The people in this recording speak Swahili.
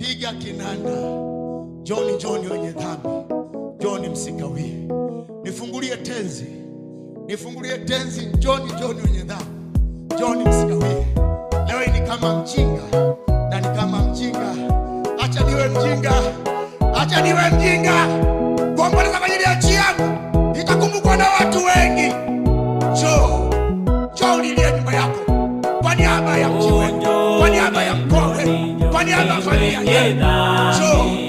piga kinanda. John, John wenye dhambi, John msikawie. Nifungulie tenzi, nifungulie tenzi. John, John wenye dhambi, John msikawie. Leo ni kama mjinga na ni kama mjinga. Acha niwe mjinga, acha niwe mjinga. Kuomboleza kwa ajili ya nchi yangu itakumbukwa na watu wengi. Njoo ulilie nyumba yako kwa niaba ya mji wenu, kwa niaba ya mkoa wenu, kwa niaba ya familia yenu.